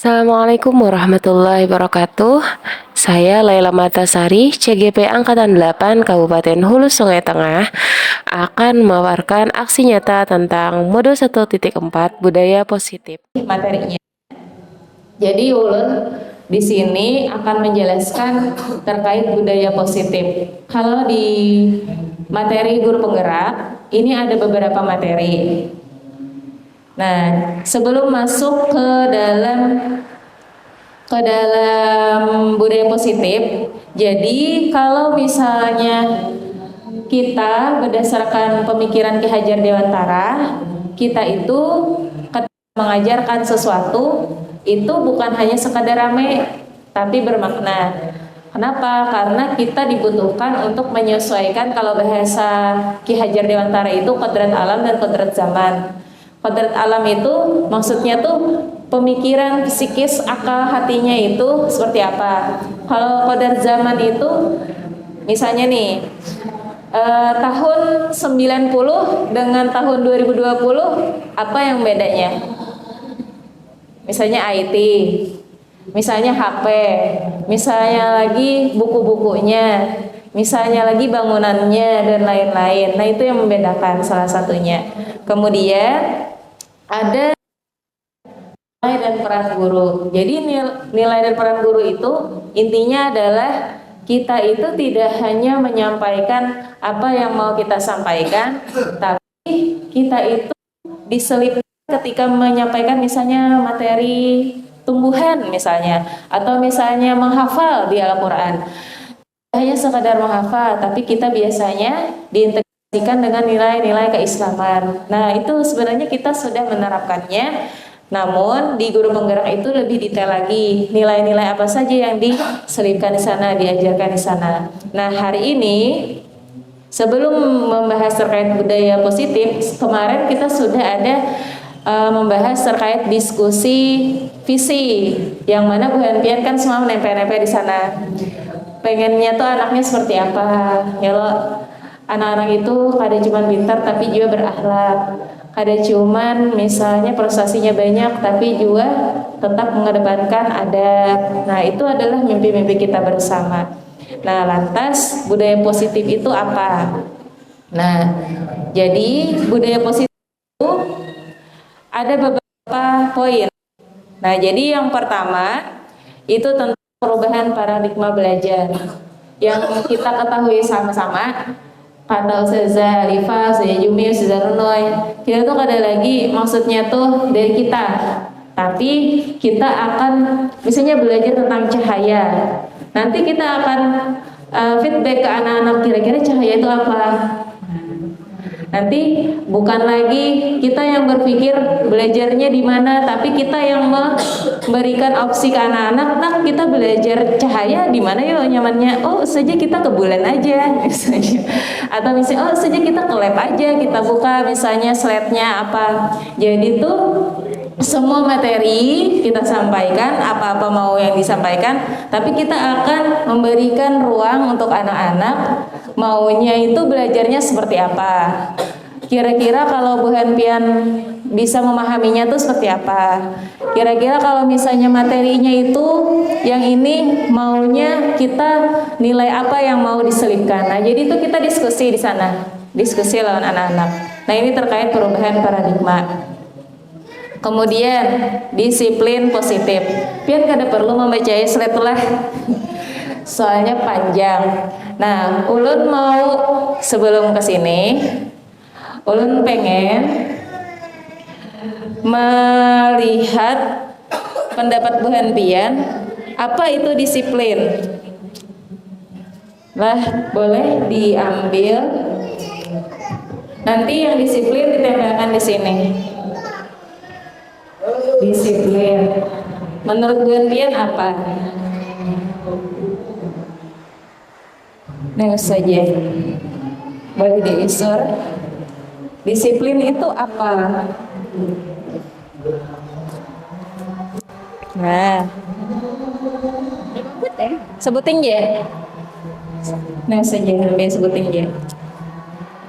Assalamualaikum warahmatullahi wabarakatuh. Saya Laila Matasari, CGP Angkatan 8 Kabupaten Hulu Sungai Tengah, akan memaparkan aksi nyata tentang Mode 1.4 Budaya Positif. Materinya. Jadi ulun di sini akan menjelaskan terkait budaya positif. Kalau di materi guru penggerak, ini ada beberapa materi. Nah, sebelum masuk ke dalam budaya positif, jadi kalau misalnya kita berdasarkan pemikiran Ki Hajar Dewantara, kita itu mengajarkan sesuatu itu bukan hanya sekadar rame, tapi bermakna. Kenapa? Karena kita dibutuhkan untuk menyesuaikan, kalau bahasa Ki Hajar Dewantara itu kodrat alam dan kodrat zaman. Kodrat alam itu maksudnya tuh pemikiran, psikis, akal, hatinya itu seperti apa. Kalau kodrat zaman itu misalnya nih, tahun 90 dengan tahun 2020 apa yang bedanya? Misalnya IT, misalnya HP, misalnya lagi buku-bukunya, misalnya lagi bangunannya dan lain-lain. Nah, itu yang membedakan salah satunya. Kemudian ada nilai dan peran guru. Jadi nilai dan peran guru itu intinya adalah kita itu tidak hanya menyampaikan apa yang mau kita sampaikan, tapi kita itu diselipkan ketika menyampaikan misalnya materi tumbuhan misalnya, atau misalnya menghafal di Al-Quran. Hanya sekadar menghafal, tapi kita biasanya diintegrasikan dengan nilai-nilai keislaman. Nah, itu sebenarnya kita sudah menerapkannya. Namun di guru penggerak itu lebih detail lagi, nilai-nilai apa saja yang diselipkan di sana, diajarkan di sana. Nah, hari ini sebelum membahas terkait budaya positif, kemarin kita sudah ada membahas terkait diskusi visi, yang mana Bu Henpian kan semua menempel-nempel di sana. Pengennya tuh anaknya seperti apa? Ya lo, anak-anak itu kada cuma pintar tapi juga berakhlak. Ada cuman misalnya prestasinya banyak tapi juga tetap mengedepankan adab. Nah, itu adalah mimpi-mimpi kita bersama. Nah, lantas budaya positif itu apa? Nah, jadi budaya positif itu ada beberapa poin. Nah, jadi yang pertama itu tentang perubahan paradigma belajar. Yang kita ketahui sama-sama, kata Ustazah Alifa, Ustazah Jumi, Ustazah Runoy, kita tuh ada lagi maksudnya tuh dari kita, tapi kita akan misalnya belajar tentang cahaya. Nanti kita akan feedback ke anak-anak, kira-kira cahaya itu apa. Nanti bukan lagi kita yang berpikir belajarnya di mana, tapi kita yang memberikan opsi ke anak-anak. Nah, kita belajar cahaya di mana ya nyamannya? Oh, saja kita ke bulan aja, misalnya. Atau misalnya, oh saja kita ke lab aja, kita buka misalnya slide-nya apa. Jadi itu semua materi kita sampaikan, apa-apa mau yang disampaikan, tapi kita akan memberikan ruang untuk anak-anak maunya itu belajarnya seperti apa. Kira-kira kalau Bu Henpian bisa memahaminya tuh seperti apa. Kira-kira kalau misalnya materinya itu yang ini maunya kita nilai apa yang mau diselipkan. Nah, jadi itu kita diskusi di sana, diskusi lawan anak-anak. Nah, ini terkait perubahan paradigma. Kemudian disiplin positif. Pian kada perlu membaca slide lah, soalnya panjang. Nah, ulun mau sebelum ke sini, ulun pengen melihat pendapat Bu Henpian, apa itu disiplin. Lah, boleh diambil. Nanti yang disiplin ditempelkan di sini. Disiplin. Menurut Bu Henpian apa? Nah, saja boleh diisur. Disiplin itu apa? Nah, sebutin ya. Nah, saja lebih sebutin ya.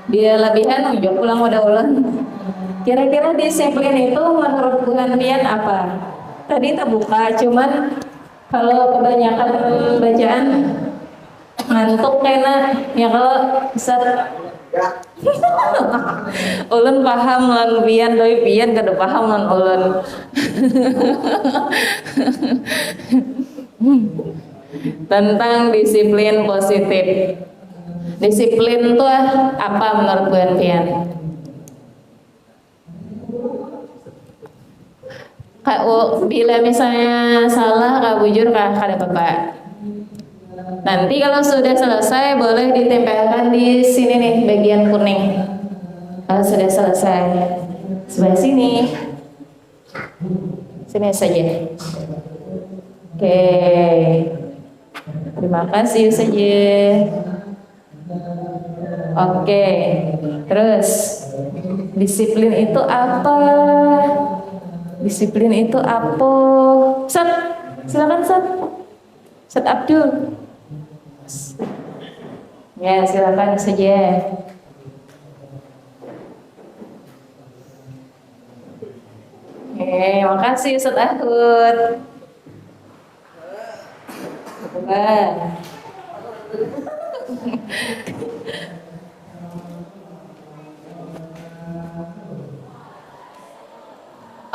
Dia lebihan udah pulang udah ulang. Kira-kira disiplin itu menurut Bu Henpian apa? tadi terbuka, cuman kalau kebanyakan bacaan ngantuk kena ya kalau Ustaz. Ulun paham lan pian tapi pian kada paham lan ulun. Tentang disiplin positif. Disiplin itu apa menurut Buan Pian? Bila misalnya salah, Kak bujur Kak kada apa-apa. Nanti kalau sudah selesai boleh ditempelkan di sini nih bagian kuning. Kalau sudah selesai sebelah sini, sini saja. Oke, terima kasih saja. Oke, terus disiplin itu apa? Disiplin itu apa? Ustaz, silakan Ustaz. Ustaz Abdul. Ya, silakan saja. Makasih Ustaz Ahud. Wah.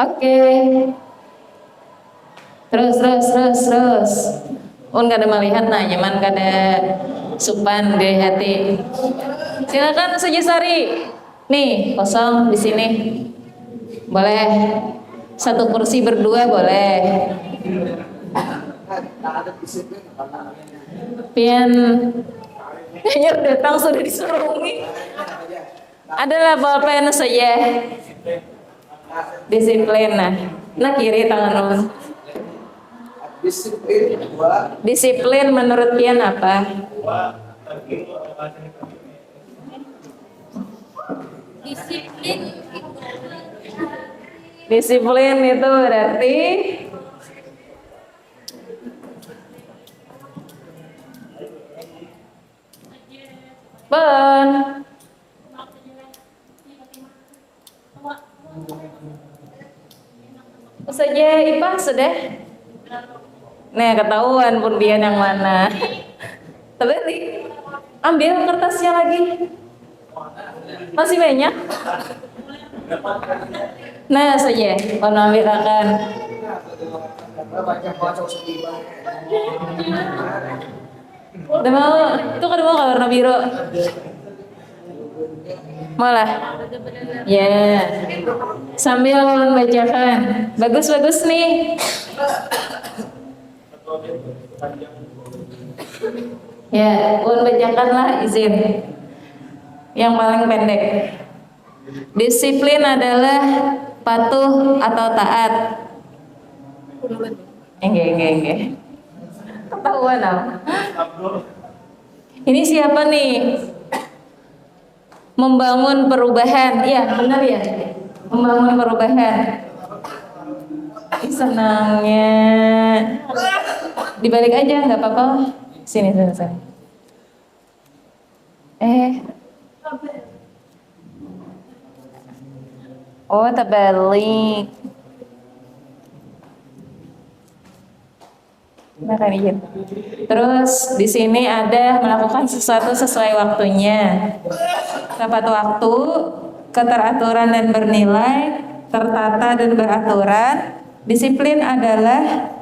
Oke. Terus. Kada melihat nah nyaman kada supan di hati. Silakan saja Sari. Nih, kosong di sini. Boleh. Satu kursi berdua boleh. Pian Pian datang sudah disurungi. Adalah pulpen saja. Disiplin nah kiri tangan ulun. Disiplin menurut Pian apa? Disiplin itu berarti saja IPA sudah. Nah, ketahuan pun dia yang mana. Tapi ambil kertasnya lagi. Masih banyak. Nah, saja. Mau ambil akan. Udah mau, itu kan mau warna biru. Malah. Ya. Sambil membacakan. Bagus-bagus nih. Ya, bacakanlah izin. Yang paling pendek. Disiplin adalah patuh atau taat. Enggak. Ketahuan Ini siapa nih? Membangun perubahan. Iya, benar ya? Membangun perubahan. Senangnya. Dibalik aja, nggak apa-apa. Sini. Oh, terbalik. Makan izin. Terus di sini ada melakukan sesuatu sesuai waktunya. Tepat waktu, keteraturan dan bernilai, tertata dan beraturan. Disiplin adalah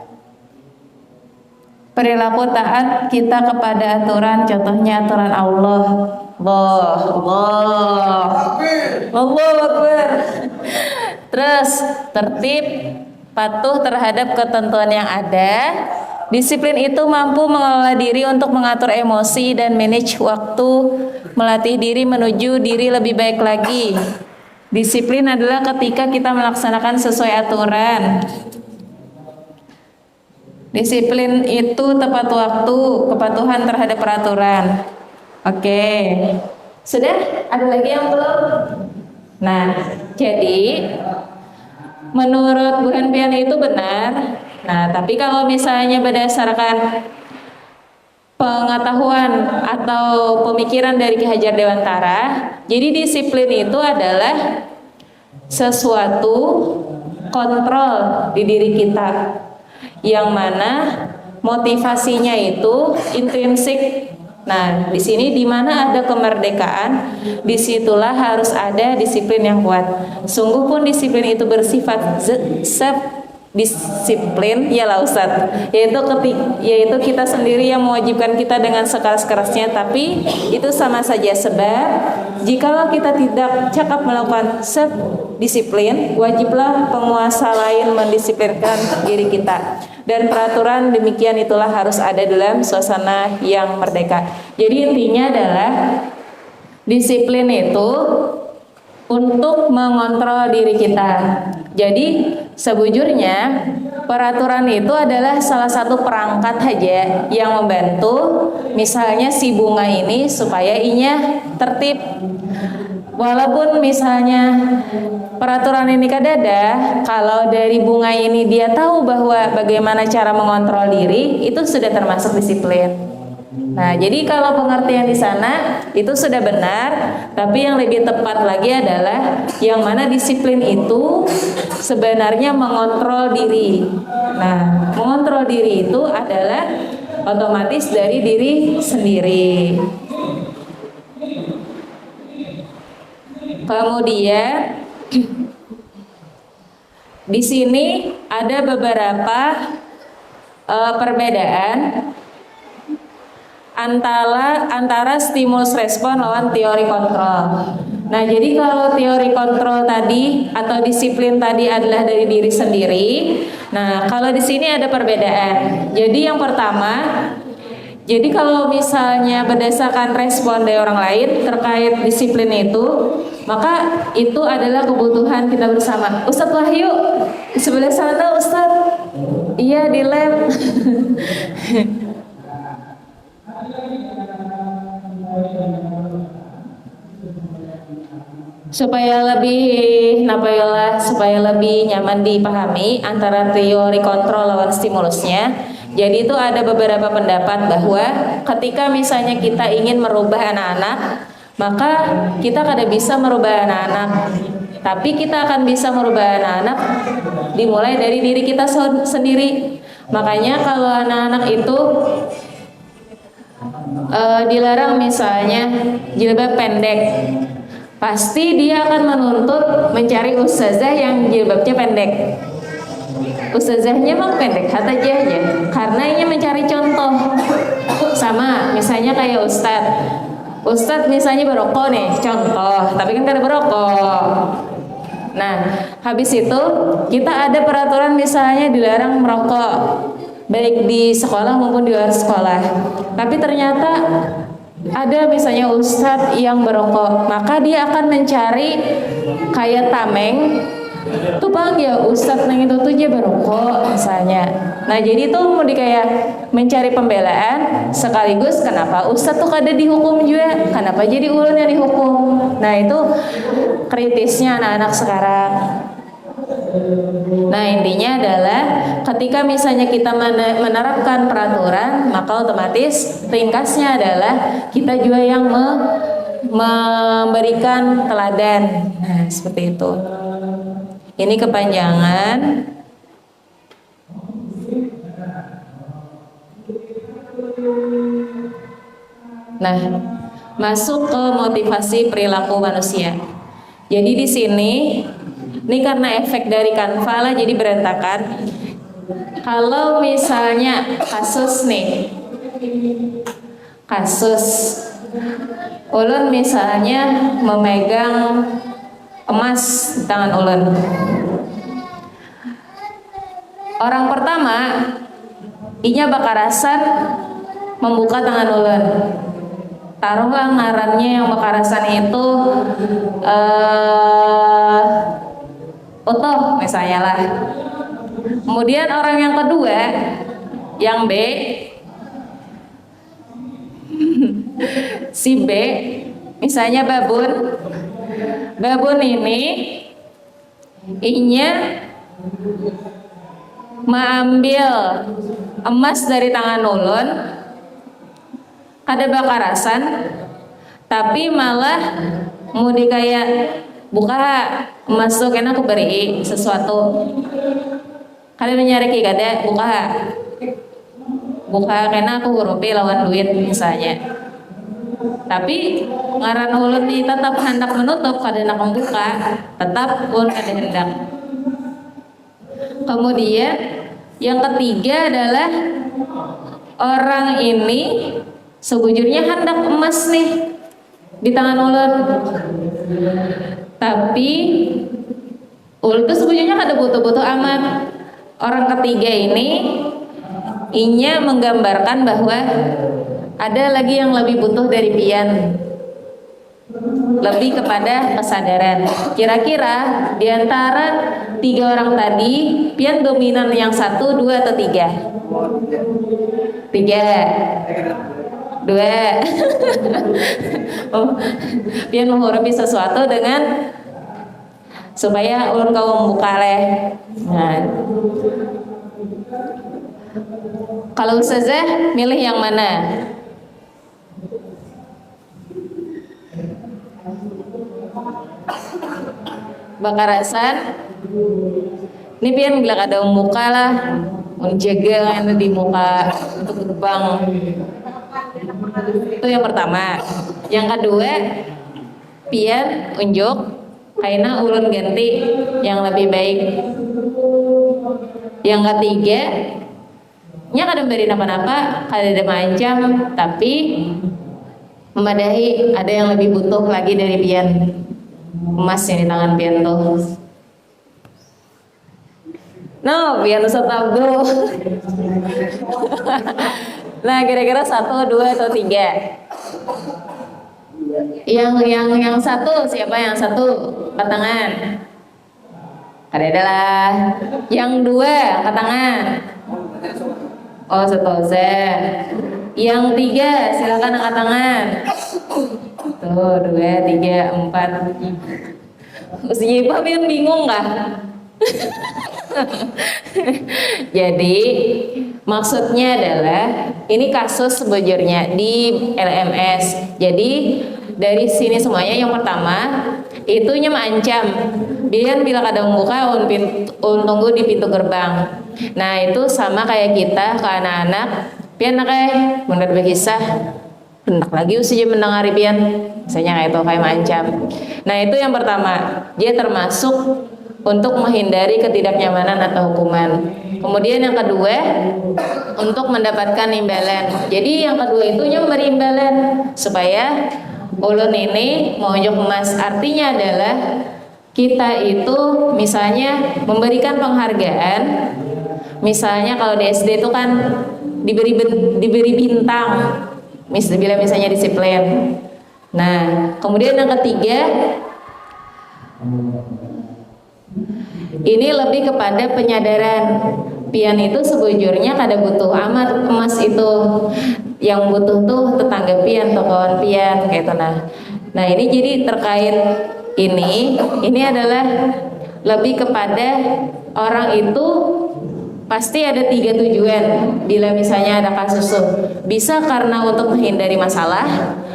perilaku taat kita kepada aturan, contohnya aturan Allah. Allahu Akbar. Terus tertib, patuh terhadap ketentuan yang ada. Disiplin itu mampu mengelola diri untuk mengatur emosi dan manage waktu, melatih diri menuju diri lebih baik lagi. Disiplin adalah ketika kita melaksanakan sesuai aturan. Disiplin itu tepat waktu, kepatuhan terhadap peraturan. Oke. Sudah? Ada lagi yang belum? Nah, jadi menurut Bu Hanpian itu benar. Nah, tapi kalau misalnya berdasarkan pengetahuan atau pemikiran dari Ki Hajar Dewantara, jadi disiplin itu adalah sesuatu kontrol di diri kita, yang mana motivasinya itu intrinsik. Nah, di sini di mana ada kemerdekaan, disitulah harus ada disiplin yang kuat. Sungguh pun disiplin itu bersifat disiplin ya lah Ustadz, yaitu kita sendiri yang mewajibkan kita dengan sekeras-kerasnya, tapi itu sama saja, sebab jikalau kita tidak cakap melakukan disiplin, wajiblah penguasa lain mendisiplinkan diri kita. Dan peraturan demikian itulah harus ada dalam suasana yang merdeka. Jadi intinya adalah disiplin itu untuk mengontrol diri kita. Jadi sebujurnya peraturan itu adalah salah satu perangkat saja yang membantu misalnya si bunga ini supaya inya tertib. Walaupun misalnya peraturan ini kadada, kalau dari bunga ini dia tahu bahwa bagaimana cara mengontrol diri, itu sudah termasuk disiplin. Nah, jadi kalau pengertian di sana itu sudah benar, tapi yang lebih tepat lagi adalah yang mana disiplin itu sebenarnya mengontrol diri. Nah, mengontrol diri itu adalah otomatis dari diri sendiri. Kemudian di sini ada beberapa perbedaan antara stimulus respon lawan teori kontrol. Nah, jadi kalau teori kontrol tadi atau disiplin tadi adalah dari diri sendiri. Nah, kalau di sini ada perbedaan. Jadi yang pertama, jadi kalau misalnya berdasarkan respon dari orang lain terkait disiplin itu, maka itu adalah kebutuhan kita bersama. Ustadz Wahyu, sebelah sana Ustadz. Iya, di lab. supaya lebih nyaman dipahami antara teori kontrol lawan stimulusnya. Jadi itu ada beberapa pendapat bahwa ketika misalnya kita ingin merubah anak-anak, maka kita kada bisa merubah anak-anak, tapi kita akan bisa merubah anak-anak dimulai dari diri kita sendiri. Makanya kalau anak-anak itu dilarang misalnya jilbab pendek, pasti dia akan menuntut mencari ustazah yang jilbabnya pendek. Ustazahnya memang pendek aja karena ini mencari contoh. Sama misalnya kayak Ustadz misalnya berokok nih, contoh, tapi kan kada berokok. Nah, habis itu kita ada peraturan misalnya dilarang merokok, baik di sekolah maupun di luar sekolah. Tapi ternyata ada misalnya ustadz yang berokok, maka dia akan mencari kayak tameng tuh bang ya ustadz neng itu tuh dia berokok misalnya. Nah, jadi itu mau kayak mencari pembelaan sekaligus kenapa ustadz tuh kada dihukum juga, kenapa jadi ulun yang dihukum. Nah, itu kritisnya anak-anak sekarang. Nah, intinya adalah ketika misalnya kita menerapkan peraturan, maka otomatis ringkasnya adalah kita juga yang memberikan teladan. Nah, seperti itu. Ini kepanjangan. Nah, masuk ke motivasi perilaku manusia. Jadi di sini ini karena efek dari kanva lah jadi berantakan. Kalau misalnya kasus ulun misalnya memegang emas di tangan ulun. Orang pertama inya bakarasan membuka tangan ulun. Taruhlah ngarannya yang bakarasan itu utuh misalnya lah. Kemudian orang yang kedua, yang B, si B, misalnya babun ini inya mengambil emas dari tangan ulun, kada bakarasan, tapi malah mau kayak buka masuk enak aku beri sesuatu. Kalian nyari kada buka kena aku hurupi lawan duit misalnya. Tapi ngaran ulun ni tetap hendak menutup kada nak membuka, tetap ulun kada hendak. Kemudian yang ketiga adalah orang ini sebujurnya hendak emas nih di tangan ulun. Tapi ulun tuh sebujurnya kada butuh-butuh amat. Orang ketiga ini inya menggambarkan bahwa ada lagi yang lebih butuh dari pian, lebih kepada kesadaran. Kira-kira di antara 3 orang tadi, pian dominan yang 1, 2 atau 3? 3, 2. Oh, pian menghurupi sesuatu dengan supaya ulun kau membuka leh. Nah, kalau ustazah milih yang mana? Bakarasan ini pian bila kada muka lah menjaga kan di muka untuk gerbang. Itu yang pertama. Yang kedua pian unjuk kaina ulun ganti yang lebih baik. Yang ketiga nya kada beri napa-napa, kada ada macam, tapi memadahi ada yang lebih butuh lagi dari pian. Emas yang di tangan pian tuh. No, pian Ustaz Abdul. Nah, kira-kira 1, 2 atau 3? Yang satu siapa yang satu? Angkat tangan. Kada ada lah. Yang 2 angkat tangan. Oh, Setoza. Yang 3 silakan angkat tangan. Tuh, 2, 3, 4. Musibah pian bingung kah? Jadi maksudnya adalah ini kasus sebujurnya di LMS. Jadi dari sini semuanya yang pertama itunya mengancam biar bila kadang buka tunggu di pintu gerbang. Nah itu sama kayak kita ke anak-anak pian kayak benar berkisah hendak lagi usia mendengari pian misalnya kayak itu kayak mengancam. Nah itu yang pertama, dia termasuk untuk menghindari ketidaknyamanan atau hukuman. Kemudian yang kedua untuk mendapatkan imbalan. Jadi yang kedua itu memberi imbalan supaya ulun ini mau unjuk emas. Artinya adalah kita itu misalnya memberikan penghargaan. Misalnya kalau di SD itu kan diberi bintang. Bila misalnya disiplin. Nah, kemudian yang ketiga ini lebih kepada penyadaran. Pian itu sebujurnya kada butuh amat emas itu. Yang butuh tuh tetangga pian, kawan pian kayak itu nah ini jadi terkait ini adalah lebih kepada orang itu pasti ada 3 tujuan bila misalnya ada kasus tuh. Bisa karena untuk menghindari masalah,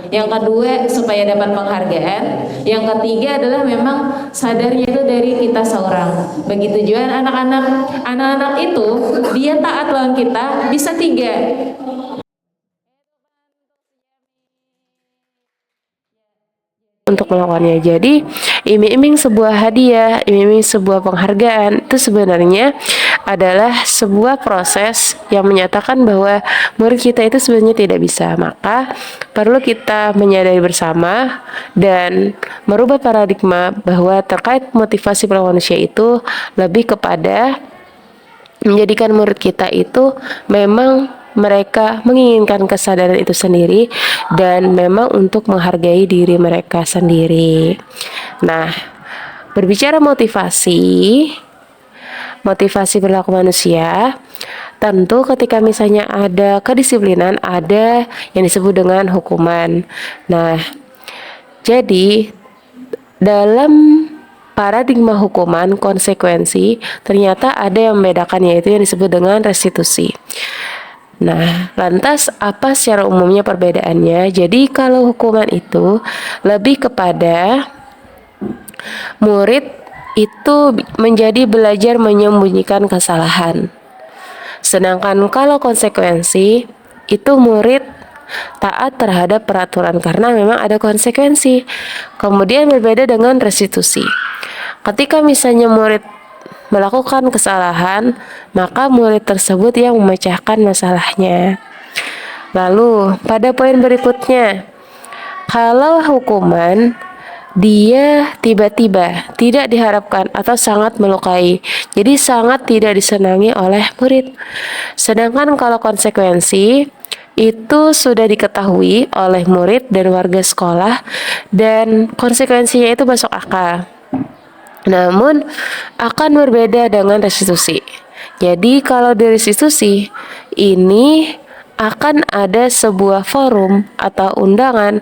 yang kedua supaya dapat penghargaan, yang ketiga adalah memang sadarnya itu dari kita seorang. Begitu juga anak-anak itu dia taat lawan kita bisa 3. Untuk melakukannya. Jadi iming-iming sebuah hadiah, iming-iming sebuah penghargaan itu sebenarnya adalah sebuah proses yang menyatakan bahwa murid kita itu sebenarnya tidak bisa. Maka perlu kita menyadari bersama dan merubah paradigma bahwa terkait motivasi perilaku manusia itu lebih kepada menjadikan murid kita itu memang mereka menginginkan kesadaran itu sendiri dan memang untuk menghargai diri mereka sendiri. Nah, berbicara motivasi perilaku manusia, tentu ketika misalnya ada kedisiplinan, ada yang disebut dengan hukuman. Nah, jadi dalam paradigma hukuman konsekuensi ternyata ada yang membedakan, yaitu yang disebut dengan restitusi. Nah, lantas apa secara umumnya perbedaannya? Jadi kalau hukuman itu lebih kepada murid itu menjadi belajar menyembunyikan kesalahan. Sedangkan kalau konsekuensi, itu murid taat terhadap peraturan karena memang ada konsekuensi. Kemudian berbeda dengan restitusi. Ketika misalnya murid melakukan kesalahan, maka murid tersebut yang memecahkan masalahnya. Lalu, pada poin berikutnya, kalau hukuman dia tiba-tiba tidak diharapkan atau sangat melukai, jadi sangat tidak disenangi oleh murid. Sedangkan kalau konsekuensi itu sudah diketahui oleh murid dan warga sekolah dan konsekuensinya itu masuk akal. Namun akan berbeda dengan restitusi. Jadi kalau di restitusi ini akan ada sebuah forum atau undangan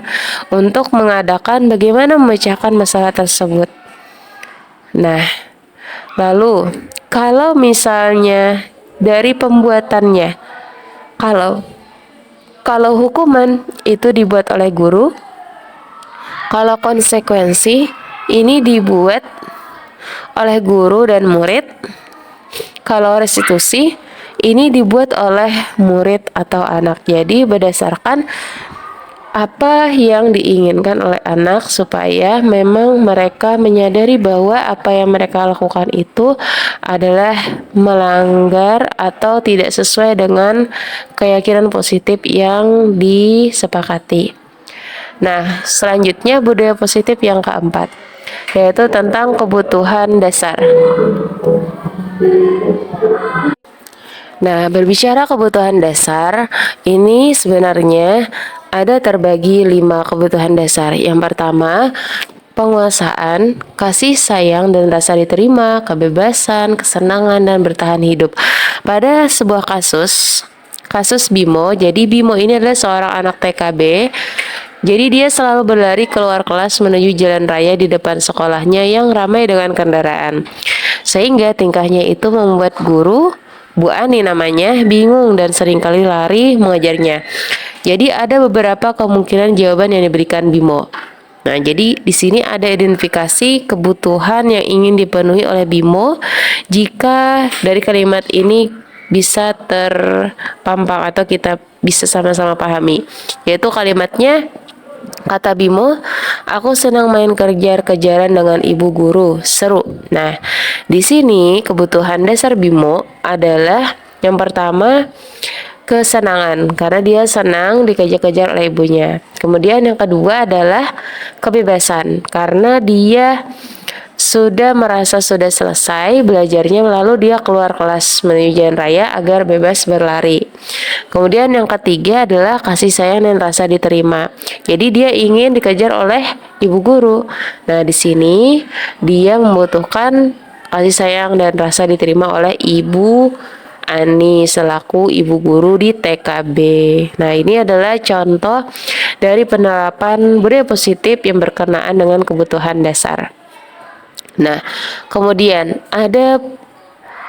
untuk mengadakan bagaimana memecahkan masalah tersebut. Nah, lalu kalau misalnya dari pembuatannya, kalau hukuman itu dibuat oleh guru, kalau konsekuensi ini dibuat oleh guru dan murid, kalau restitusi ini dibuat oleh murid atau anak. Jadi berdasarkan apa yang diinginkan oleh anak supaya memang mereka menyadari bahwa apa yang mereka lakukan itu adalah melanggar atau tidak sesuai dengan keyakinan positif yang disepakati. Nah, selanjutnya budaya positif yang keempat, yaitu tentang kebutuhan dasar. Nah, berbicara kebutuhan dasar, ini sebenarnya ada terbagi 5 kebutuhan dasar. Yang pertama, penguasaan, kasih sayang dan rasa diterima, kebebasan, kesenangan, dan bertahan hidup. Pada sebuah kasus Bimo, jadi Bimo ini adalah seorang anak TKB. Jadi dia selalu berlari keluar kelas menuju jalan raya di depan sekolahnya yang ramai dengan kendaraan. Sehingga tingkahnya itu membuat guru, Bu Ani namanya, bingung dan seringkali lari mengejarnya. Jadi ada beberapa kemungkinan jawaban yang diberikan Bimo. Nah, jadi di sini ada identifikasi kebutuhan yang ingin dipenuhi oleh Bimo. Jika dari kalimat ini bisa terpampang atau kita bisa sama-sama pahami, yaitu kalimatnya, kata Bimo, aku senang main kejar-kejaran dengan ibu guru, seru. Nah, di sini kebutuhan dasar Bimo adalah yang pertama, kesenangan, karena dia senang dikejar-kejar oleh ibunya. Kemudian yang kedua adalah kebebasan, karena dia sudah merasa sudah selesai belajarnya, lalu dia keluar kelas menuju jalan raya agar bebas berlari. Kemudian yang ketiga adalah kasih sayang dan rasa diterima. Jadi dia ingin dikejar oleh ibu guru. Nah, di sini dia membutuhkan kasih sayang dan rasa diterima oleh ibu Ani selaku ibu guru di TKB. Nah, ini adalah contoh dari penerapan budaya positif yang berkenaan dengan kebutuhan dasar. Nah, kemudian ada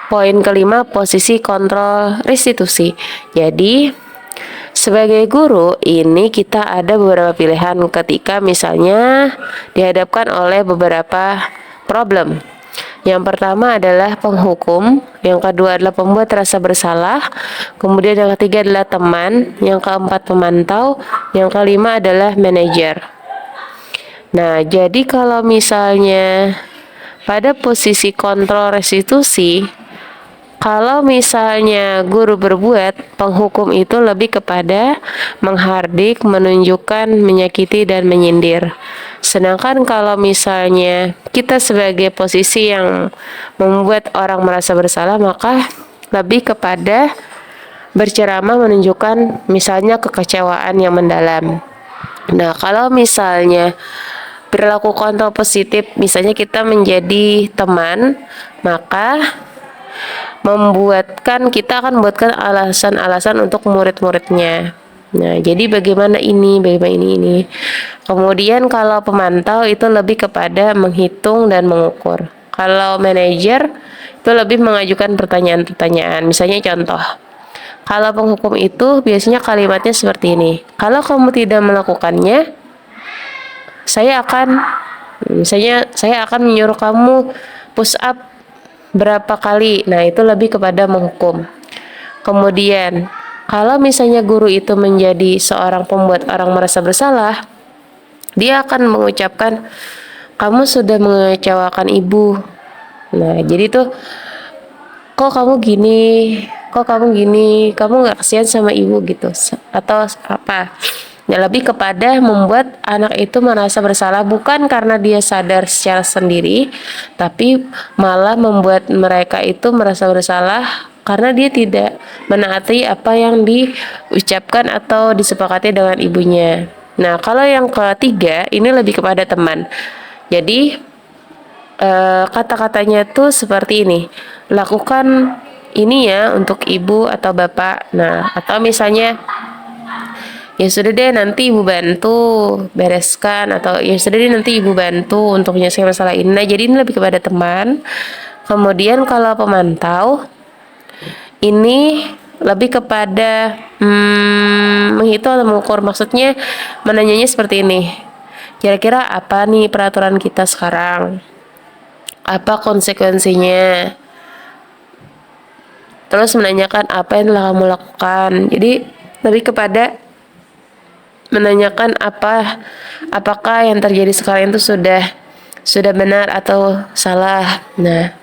poin kelima, posisi kontrol restitusi. Jadi, sebagai guru ini kita ada beberapa pilihan ketika misalnya dihadapkan oleh beberapa problem. Yang pertama adalah penghukum, yang kedua adalah pembuat rasa bersalah, kemudian yang ketiga adalah teman, yang keempat pemantau, yang kelima adalah manajer. Nah, jadi kalau misalnya pada posisi kontrol restitusi, kalau misalnya guru berbuat, penghukum itu lebih kepada menghardik, menunjukkan, menyakiti, dan menyindir. Sedangkan kalau misalnya kita sebagai posisi yang membuat orang merasa bersalah, maka lebih kepada berceramah, menunjukkan misalnya kekecewaan yang mendalam. Nah, kalau misalnya perilaku kontrol positif, misalnya kita menjadi teman, maka kita akan membuatkan alasan-alasan untuk murid-muridnya. Nah, jadi bagaimana ini. Kemudian kalau pemantau itu lebih kepada menghitung dan mengukur. Kalau manajer itu lebih mengajukan pertanyaan-pertanyaan. Misalnya contoh, kalau penghukum itu biasanya kalimatnya seperti ini. Kalau kamu tidak melakukannya, saya akan Misalnya saya akan menyuruh kamu push up berapa kali. Nah, itu lebih kepada menghukum. Kemudian, kalau misalnya guru itu menjadi seorang pembuat orang merasa bersalah, dia akan mengucapkan, kamu sudah mengecewakan ibu. Nah, jadi tuh, kok kamu gini, kamu nggak kasihan sama ibu gitu, atau apa. Ya, lebih kepada membuat anak itu merasa bersalah bukan karena dia sadar secara sendiri, tapi malah membuat mereka itu merasa bersalah karena dia tidak menaati apa yang diucapkan atau disepakati dengan ibunya. Nah, kalau yang ketiga ini lebih kepada teman. Jadi kata-katanya tuh seperti ini, lakukan ini ya untuk ibu atau bapak. Nah, atau misalnya, ya sudah deh nanti ibu bantu bereskan, atau ya sudah deh nanti ibu bantu untuk menyelesaikan masalah ini. Nah, jadi ini lebih kepada teman. Kemudian kalau pemantau ini lebih kepada menghitung atau mengukur, maksudnya menanyanya seperti ini, kira-kira apa nih peraturan kita sekarang, apa konsekuensinya, terus menanyakan apa yang telah kamu lakukan. Jadi lebih kepada menanyakan apakah yang terjadi sekarang itu sudah benar atau salah. Nah,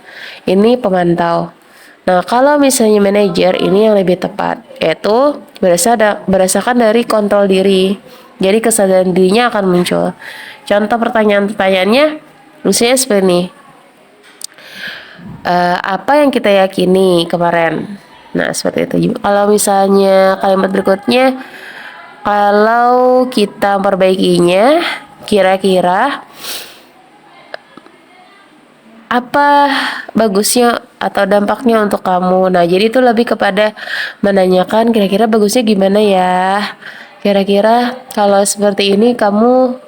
ini pemantau. Nah, kalau misalnya manajer ini yang lebih tepat, yaitu berdasarkan dari kontrol diri. Jadi kesadaran dirinya akan muncul. Contoh pertanyaan-pertanyaannya misalnya seperti ini. Apa yang kita yakini kemarin? Nah, seperti itu. Kalau misalnya kalimat berikutnya, kalau kita perbaikinya, kira-kira apa bagusnya atau dampaknya untuk kamu. Nah, jadi itu lebih kepada menanyakan kira-kira bagusnya gimana ya. Kira-kira kalau seperti ini kamu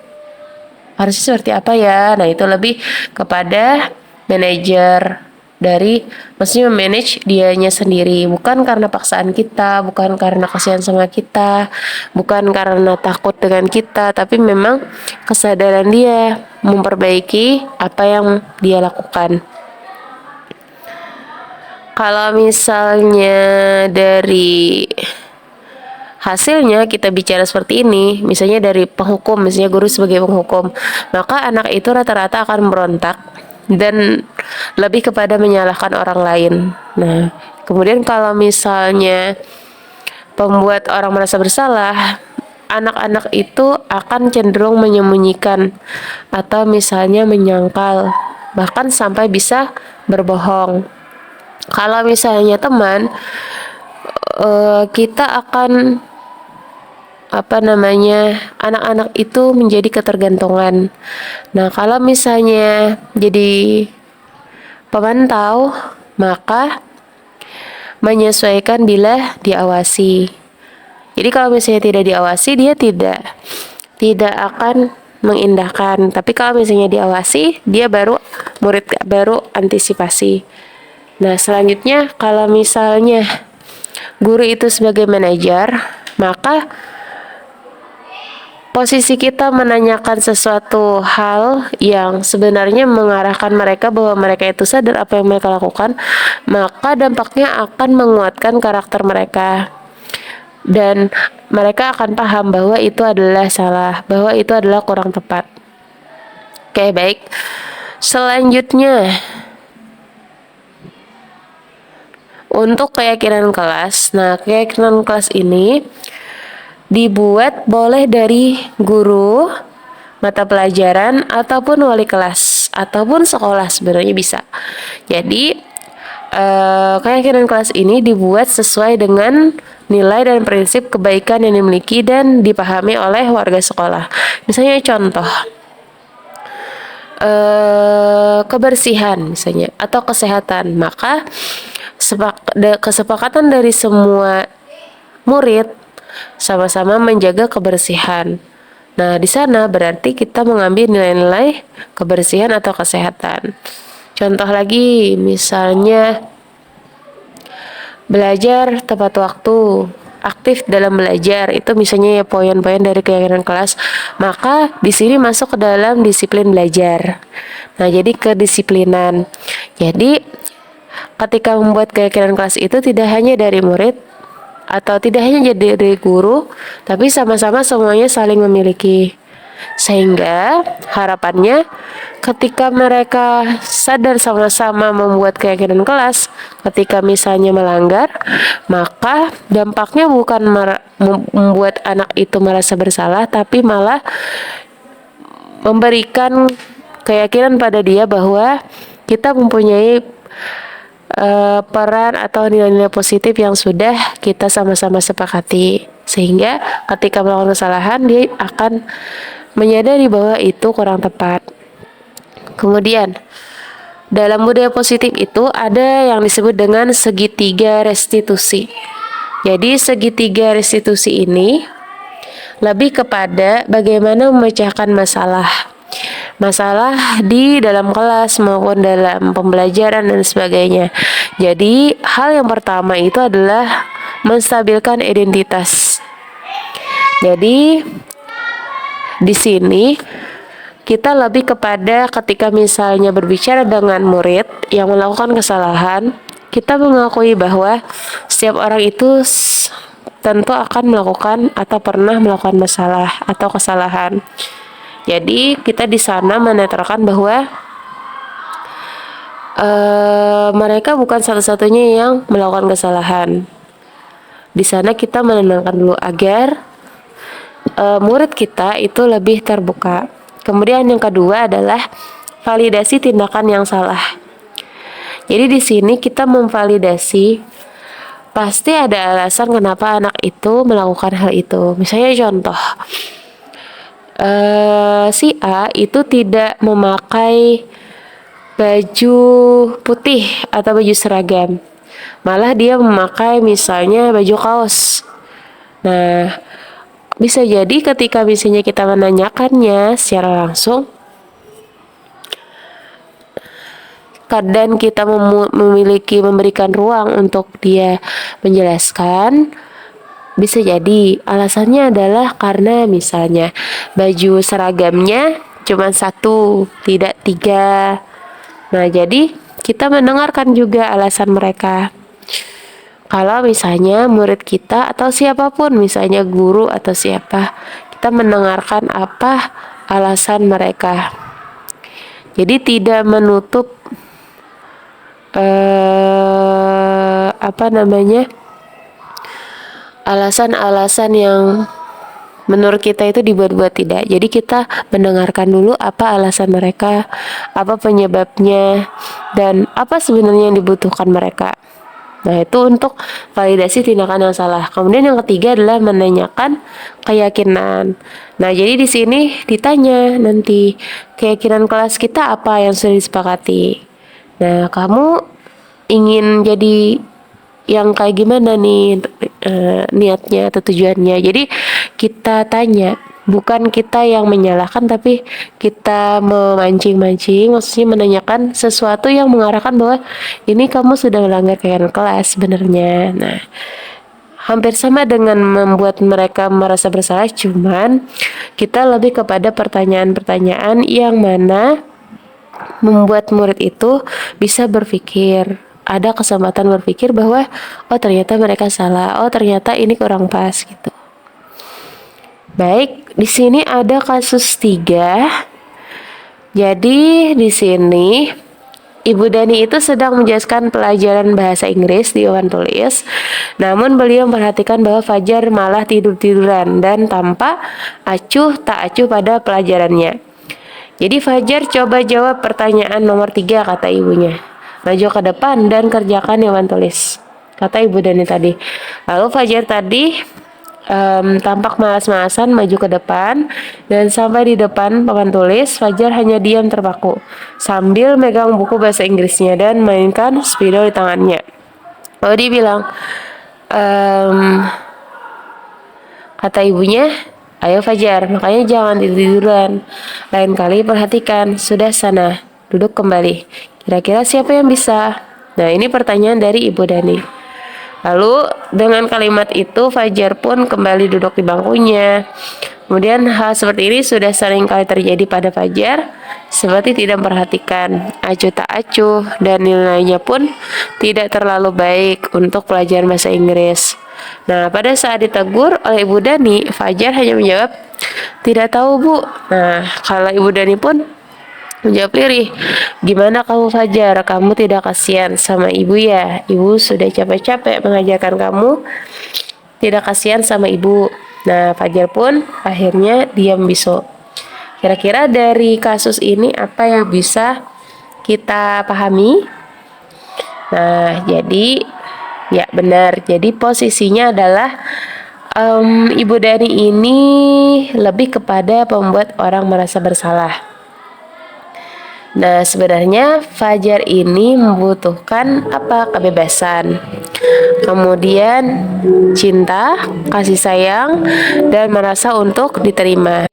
harusnya seperti apa ya. Nah, itu lebih kepada manajer dari, maksudnya manage dianya sendiri, bukan karena paksaan kita, bukan karena kasihan sama kita, bukan karena takut dengan kita, tapi memang kesadaran dia memperbaiki apa yang dia lakukan. Kalau misalnya dari hasilnya kita bicara seperti ini, misalnya dari penghukum, misalnya guru sebagai penghukum, maka anak itu rata-rata akan berontak dan lebih kepada menyalahkan orang lain. Nah, kemudian kalau misalnya pembuat orang merasa bersalah, anak-anak itu akan cenderung menyembunyikan atau misalnya menyangkal, bahkan sampai bisa berbohong. Kalau misalnya teman, kita akan anak-anak itu menjadi ketergantungan. Nah, kalau misalnya jadi pemantau, maka menyesuaikan bila diawasi. Jadi kalau misalnya tidak diawasi, dia tidak akan mengindahkan. Tapi kalau misalnya diawasi, dia murid baru antisipasi. Nah, selanjutnya kalau misalnya guru itu sebagai manajer, maka posisi kita menanyakan sesuatu hal yang sebenarnya mengarahkan mereka bahwa mereka itu sadar apa yang mereka lakukan, maka dampaknya akan menguatkan karakter mereka. Dan mereka akan paham bahwa itu adalah salah, bahwa itu adalah kurang tepat. Oke, baik. Selanjutnya, untuk keyakinan kelas. Nah, keyakinan kelas ini dibuat boleh dari guru, mata pelajaran, ataupun wali kelas, ataupun sekolah sebenarnya bisa. Jadi, keyakinan kelas ini dibuat sesuai dengan nilai dan prinsip kebaikan yang dimiliki dan dipahami oleh warga sekolah. Misalnya contoh, kebersihan misalnya, atau kesehatan. Maka kesepakatan dari semua murid sama-sama menjaga kebersihan. Nah, di sana berarti kita mengambil nilai-nilai kebersihan atau kesehatan. Contoh lagi, misalnya belajar tepat waktu. aktif dalam belajar, itu misalnya ya poin-poin dari keyakinan kelas, maka di sini masuk ke dalam disiplin belajar. Nah, jadi kedisiplinan. Jadi ketika membuat keyakinan kelas itu tidak hanya dari murid atau tidak hanya jadi dari guru, tapi sama-sama semuanya saling memiliki. Sehingga harapannya ketika mereka sadar sama-sama membuat keyakinan kelas, ketika misalnya melanggar, maka dampaknya bukan membuat anak itu merasa bersalah, tapi malah memberikan keyakinan pada dia bahwa kita mempunyai peran atau nilai-nilai positif yang sudah kita sama-sama sepakati, sehingga ketika melakukan kesalahan dia akan menyadari bahwa itu kurang tepat. Kemudian dalam budaya positif itu ada yang disebut dengan segitiga restitusi. Jadi segitiga restitusi ini lebih kepada bagaimana memecahkan masalah di dalam kelas maupun dalam pembelajaran dan sebagainya. Jadi hal yang pertama itu adalah menstabilkan identitas. Jadi di sini kita lebih kepada ketika misalnya berbicara dengan murid yang melakukan kesalahan, kita mengakui bahwa setiap orang itu tentu akan melakukan atau pernah melakukan masalah atau kesalahan. Jadi kita di sana menetralkan bahwa mereka bukan satu-satunya yang melakukan kesalahan. Di sana kita menenangkan dulu agar murid kita itu lebih terbuka. Kemudian yang kedua adalah validasi tindakan yang salah. Jadi di sini kita memvalidasi pasti ada alasan kenapa anak itu melakukan hal itu. Misalnya contoh, si A itu tidak memakai baju putih atau baju seragam, malah dia memakai misalnya baju kaos. Nah, bisa jadi ketika misalnya kita menanyakannya secara langsung dan kita memberikan ruang untuk dia menjelaskan, bisa jadi alasannya adalah karena misalnya baju seragamnya cuma satu, tidak tiga. Nah, jadi kita mendengarkan juga alasan mereka. Kalau misalnya murid kita atau siapapun, misalnya guru atau siapa, kita mendengarkan apa alasan mereka. Jadi tidak menutup alasan-alasan yang menurut kita itu dibuat-buat, tidak. Jadi kita mendengarkan dulu apa alasan mereka, apa penyebabnya, dan apa sebenarnya yang dibutuhkan mereka. Nah, itu untuk validasi tindakan yang salah. Kemudian yang ketiga adalah menanyakan keyakinan. Nah, jadi di sini ditanya nanti keyakinan kelas kita apa yang sudah disepakati. Nah, kamu ingin jadi yang kayak gimana nih niatnya atau tujuannya. Jadi kita tanya, bukan kita yang menyalahkan, tapi kita memancing-mancing, maksudnya menanyakan sesuatu yang mengarahkan bahwa ini kamu sudah melanggar keyakinan kelas sebenarnya. Nah, hampir sama dengan membuat mereka merasa bersalah, cuman kita lebih kepada pertanyaan-pertanyaan yang mana membuat murid itu bisa berpikir, ada kesempatan berpikir bahwa oh ternyata mereka salah, oh ternyata ini kurang pas gitu. Baik, di sini ada kasus 3. Jadi di sini Ibu Dani itu sedang menjelaskan pelajaran bahasa Inggris di papan tulis. Namun beliau memperhatikan bahwa Fajar malah tidur-tiduran dan tampak tak acuh pada pelajarannya. Jadi Fajar coba jawab pertanyaan nomor 3, kata ibunya. Maju ke depan dan kerjakan di papan tulis, kata Ibu Dani tadi. Lalu Fajar tadi tampak malas-malasan maju ke depan, dan sampai di depan papan tulis Fajar hanya diam terpaku sambil megang buku bahasa Inggrisnya dan mainkan spidol di tangannya. Lalu dia bilang, kata ibunya, ayo Fajar, makanya jangan tiduran. Lain kali perhatikan, sudah sana, duduk kembali. Kira-kira siapa yang bisa? Nah, ini pertanyaan dari Ibu Dani. Lalu dengan kalimat itu Fajar pun kembali duduk di bangkunya. Kemudian hal seperti ini sudah sering kali terjadi pada Fajar, seperti tidak memperhatikan acuh tak acuh dan nilainya pun tidak terlalu baik untuk pelajaran bahasa Inggris. Nah, pada saat ditegur oleh Ibu Dani, Fajar hanya menjawab, "Tidak tahu, Bu." Nah, kalau Ibu Dani pun menjawab lirih, "Gimana kamu Fajar? Kamu tidak kasihan sama ibu ya? Ibu sudah capek-capek mengajarkan kamu. Tidak kasihan sama ibu." Nah, Fajar pun akhirnya diam bisu. Kira-kira dari kasus ini apa yang bisa kita pahami? Nah, jadi ya benar. Jadi posisinya adalah Ibu Dani ini lebih kepada membuat orang merasa bersalah. Nah, sebenarnya Fajar ini membutuhkan apa? Kebebasan. Kemudian cinta, kasih sayang, dan merasa untuk diterima.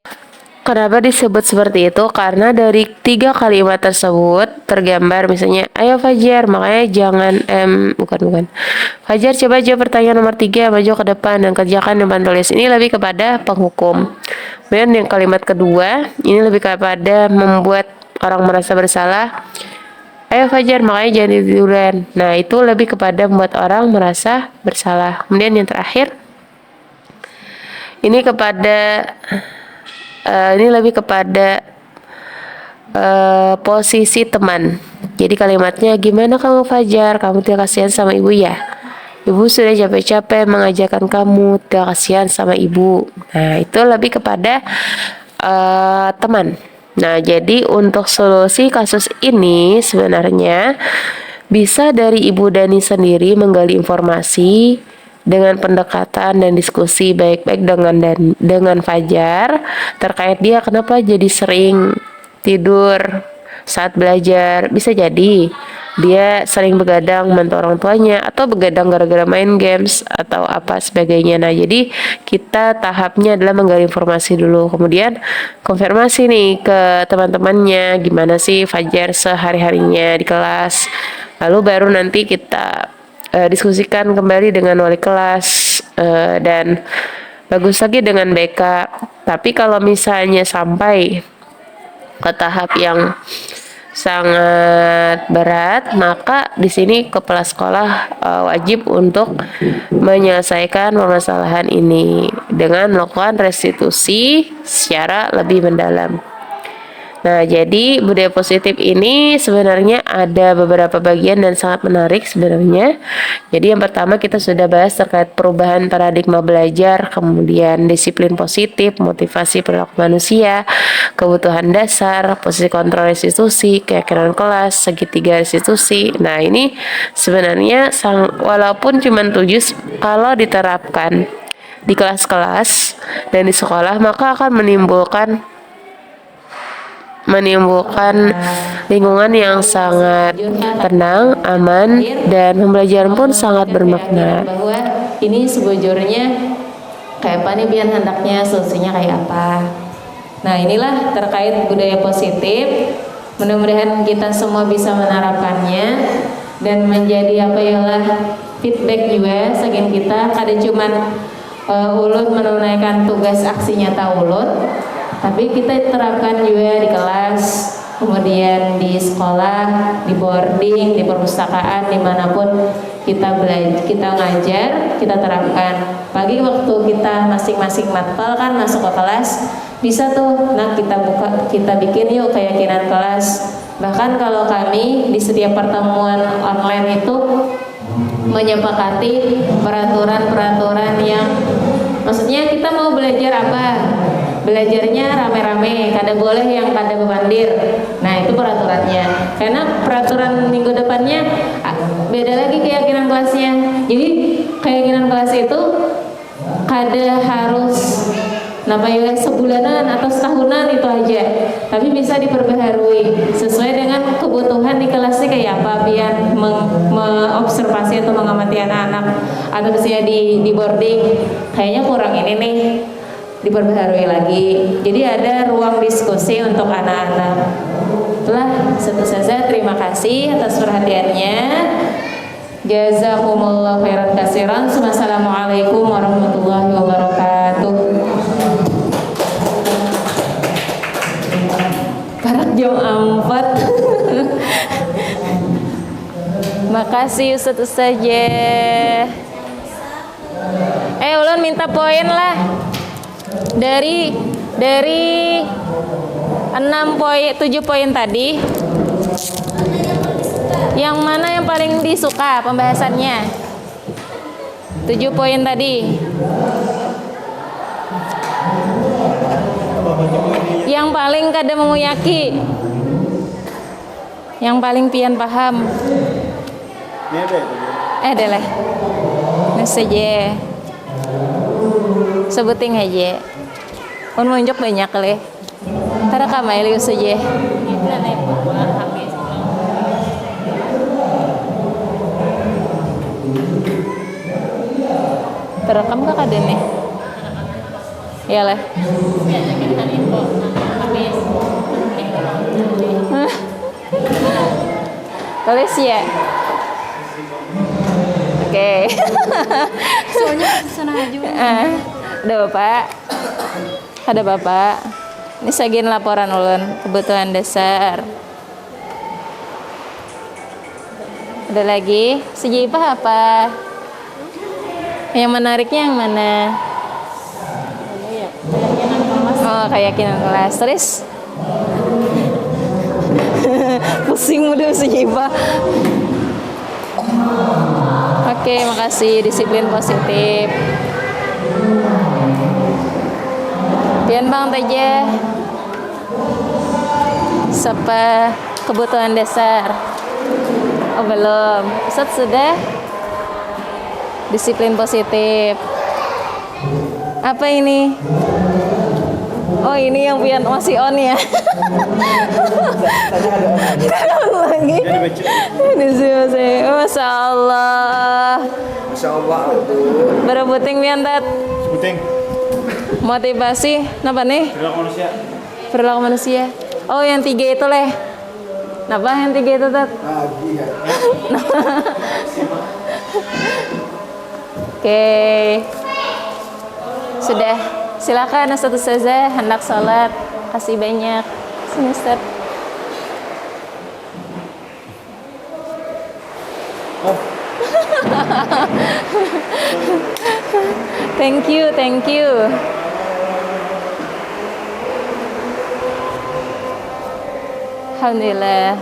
Kenapa disebut seperti itu? Karena dari 3 kalimat tersebut tergambar misalnya, ayo Fajar, makanya jangan bukan. Fajar coba jawab pertanyaan nomor 3, maju ke depan dan kerjakan depan tulis. Ini lebih kepada penghukum. Kemudian yang kalimat kedua, ini lebih kepada membuat orang merasa bersalah. Ayo Fajar, makanya jangan duluan. Nah, itu lebih kepada membuat orang merasa bersalah. Kemudian yang terakhir, ini lebih kepada posisi teman. Jadi kalimatnya, gimana kamu Fajar? Kamu tidak kasihan sama ibu ya? Ibu sudah capek-capek mengajarkan kamu, tidak kasihan sama ibu. Nah, itu lebih kepada teman. Nah, jadi untuk solusi kasus ini sebenarnya bisa dari Ibu Dani sendiri menggali informasi dengan pendekatan dan diskusi baik-baik dengan Fajar terkait dia kenapa jadi sering tidur saat belajar. Bisa jadi dia sering begadang membantu orang tuanya atau begadang gara-gara main games atau apa sebagainya. Nah, jadi kita tahapnya adalah menggali informasi dulu, kemudian konfirmasi nih ke teman-temannya gimana sih Fajar sehari-harinya di kelas. Lalu baru nanti kita diskusikan kembali dengan wali kelas dan bagus lagi dengan BK. Tapi kalau misalnya sampai ke tahap yang sangat berat, maka di sini kepala sekolah wajib untuk menyelesaikan permasalahan ini dengan melakukan restitusi secara lebih mendalam. Nah, jadi budaya positif ini sebenarnya ada beberapa bagian dan sangat menarik sebenarnya. Jadi yang pertama kita sudah bahas terkait perubahan paradigma belajar, kemudian disiplin positif, motivasi perilaku manusia, kebutuhan dasar, posisi kontrol restitusi, keyakinan kelas, segitiga restitusi. Nah, ini sebenarnya walaupun cuma 7, kalau diterapkan di kelas-kelas dan di sekolah maka akan menimbulkan lingkungan yang sangat tenang, aman, dan pembelajaran pun sangat bermakna. Bahwa ini sebujurnya kayak apa nih biar hendaknya solusinya kayak apa. Nah, inilah terkait budaya positif. Mudah-mudahan kita semua bisa menerapkannya dan menjadi feedback juga segin kita kada cuman ulut menunaikan tugas aksi nyata ulut, tapi kita terapkan juga di kelas, kemudian di sekolah, di boarding, di perpustakaan, dimanapun kita belajar, kita ngajar, kita terapkan. Pagi waktu kita masing-masing matpal kan masuk ke kelas, bisa tuh, nah kita bikin yuk keyakinan kelas. Bahkan kalau kami di setiap pertemuan online itu menyepakati peraturan-peraturan yang maksudnya kita mau belajar apa, belajarnya rame-rame, kada boleh yang kada bebandir. Nah, itu peraturannya. Karena peraturan minggu depannya beda lagi keyakinan kelasnya. Jadi keyakinan kelas itu kada harus sebulanan atau setahunan itu aja, tapi bisa diperbaharui sesuai dengan kebutuhan di kelasnya kayak apa, biar mengobservasi atau mengamati anak-anak. Atau misalnya di boarding kayaknya kurang ini nih, diperbaharui lagi. Jadi ada ruang diskusi untuk anak-anak. Itulah satu saja, terima kasih atas perhatiannya. Jazakumullah khairan katsiran. Wassalamualaikum warahmatullahi wabarakatuh. Barak jam 4. Makasih Ustadz saja. Ulun minta poin lah. Dari 6 poin 7 poin tadi. Yang mana yang paling disuka pembahasannya? 7 poin tadi. Yang paling kada memuyaki. Yang paling pian paham. Deh. Nah saja. Sebuting aja. Unjuk banyak leh. Tara kamay liu saja. Terekam kah kada nih? Iya lah. Tulis ya. Oke. Soalnya sana aja. Ada bapak. Ada bapak. Ini sebagian laporan ulun kebutuhan dasar. Ada lagi. Sejipah apa? Yang menariknya yang mana? Oh, keyakinan kelas. Terus pusing udah sejipah. Oke, makasih. Disiplin positif. Pian bang aja. Siapa kebutuhan dasar? Oh belum. Ustadz sudah. Disiplin positif. Apa ini? Oh ini yang pian masih on ya. Lagi. Ini sih. Masya Allah. Masya Allah. Berebuting pian tat. Sebuting. Motivasi. Napa nih? Perilaku manusia. Perilaku manusia. Oh yang 3 itu leh. Napa yang 3 itu tat? Oke. Sudah. Silakan Ustadz Ustazah hendak sholat. Kasih banyak. Sini Ustadz. Thank you. Alhamdulillah.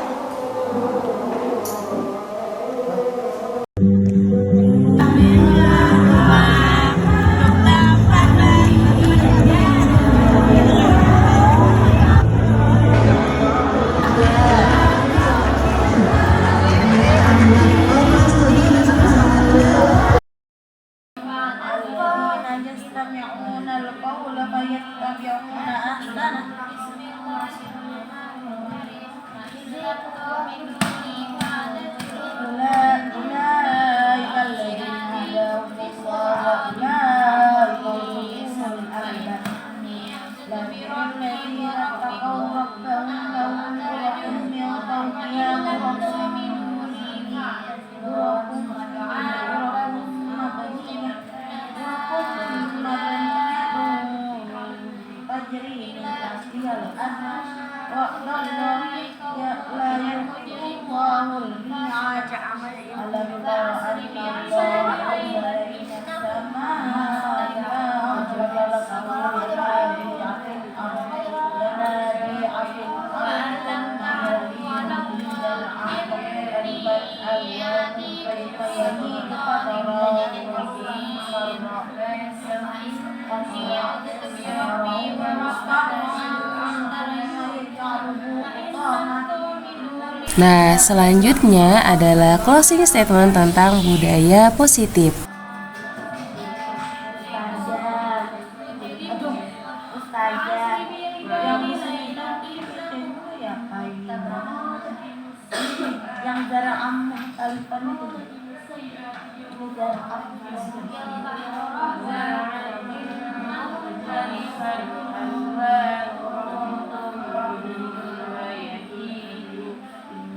Nah, selanjutnya adalah closing statement tentang budaya positif.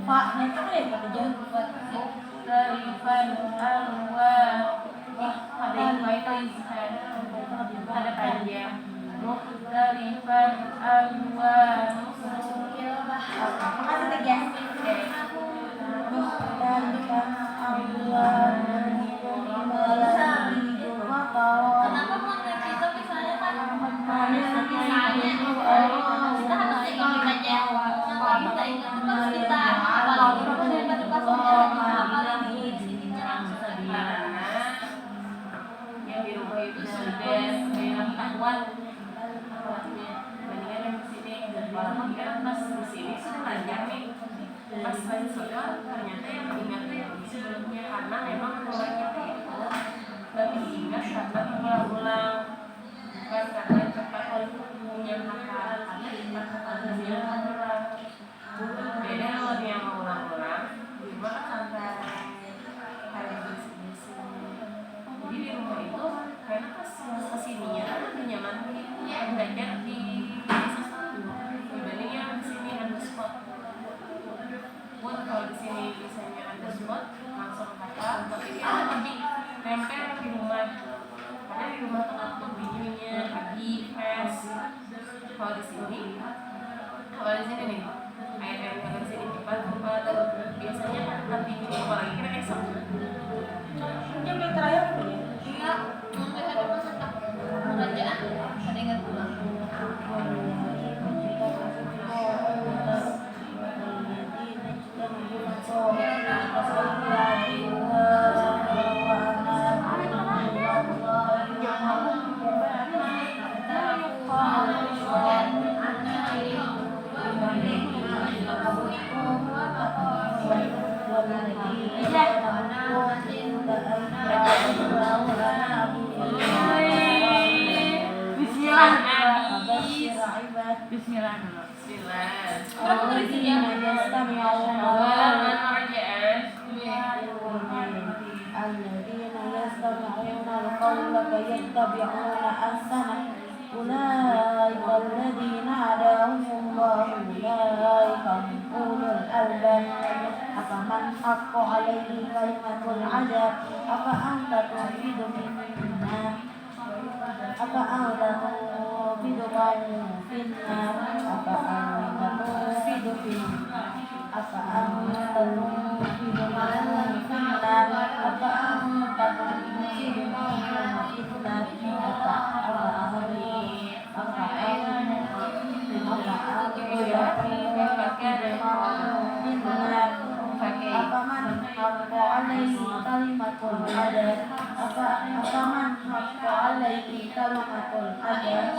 Pak, nanti kan ya pada jam kuat akhlaknya dibandingkan yang di sini. Walaupun kan pas di sini sudah lancar nih, pas lagi soal ternyata yang diingatnya yang sebelumnya, karena memang mulainya itu lebih diingat karena mengulang-ulang, bukan karena cepat punya hafal, karena cepat hafalnya mengulang. Beda kalau dia mau ulang-ulang, di rumah kan santai, kayak bisi-bisi. Jadi di rumah itu karena pas kesininya kan lebih nyaman belajar di sesuatu dibanding yang di sini ada spot. Buat kalau di sini misalnya ada spot langsung hafal, tapi dia lebih nempel di rumah. Karena di rumah tuh kan untuk videonya, pagi, fast. Kalau di sini nih, ayat-ayat yang di sini cepat, biasanya kan nanti video lagi kira esok. Jam yang terakhir apa ya? Iya, mungkin ada masa tak kerajaan, ada ingat pulang. Bismillah dulu. الذين يستمعون القول فيتبعون أحسنه أولئك الذين هداهم الله أولئك هم أولو الألباب أفمن حق عليه كلمة العذاب أفأنت تنفذ منا أفأنت تنفذ من في النار أفأنت تنفذ في أفأنت تنفذ من في النار أفأنت تنفذ أفمن حق عليه كلمة العذاب أفمن حق عليه كلمة العذاب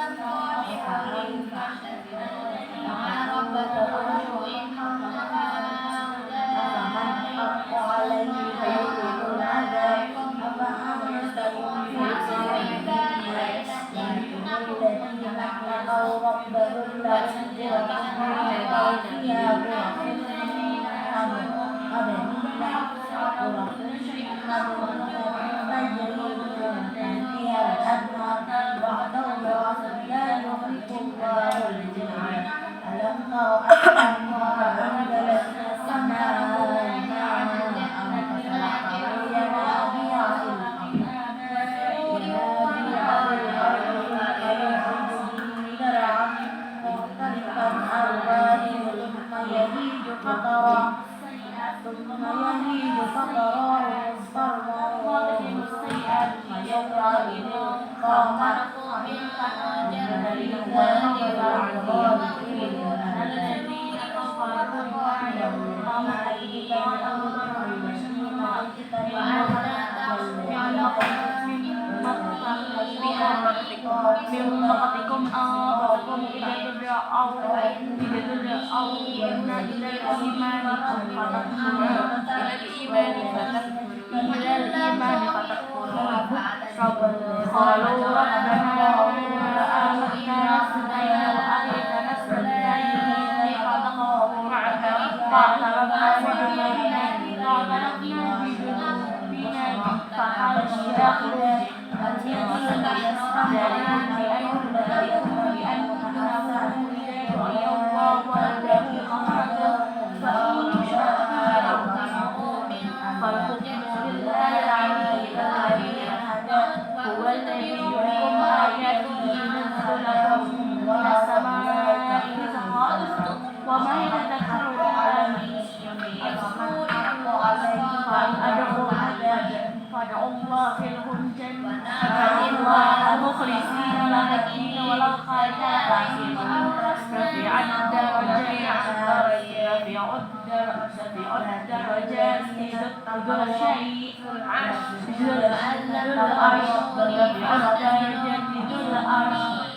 Arsh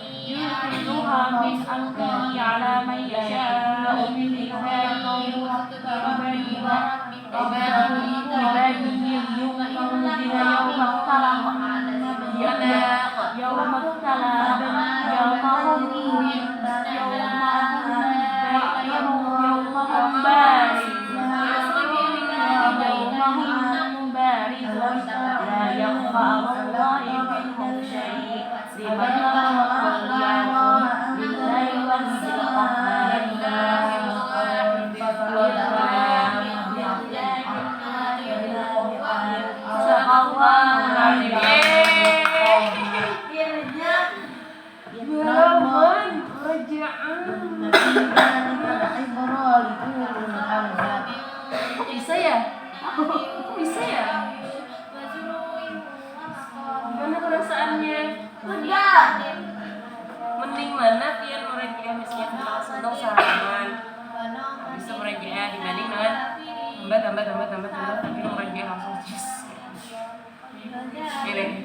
كلها من ألقيه على من يشاء من عباده يؤمر بها يوم الطلاق يوم الطلاق يوم هم بارزون لا يخفى على الله منهم شيء لمن خلق واليوم لله الواحد Bisa ya? Bisa ya? Gimana perasaannya? Mending mana pian mereka misalnya langsung dong salaman. Bisa mereka dibanding dengan tambah tapi mereka langsung yes. Gini.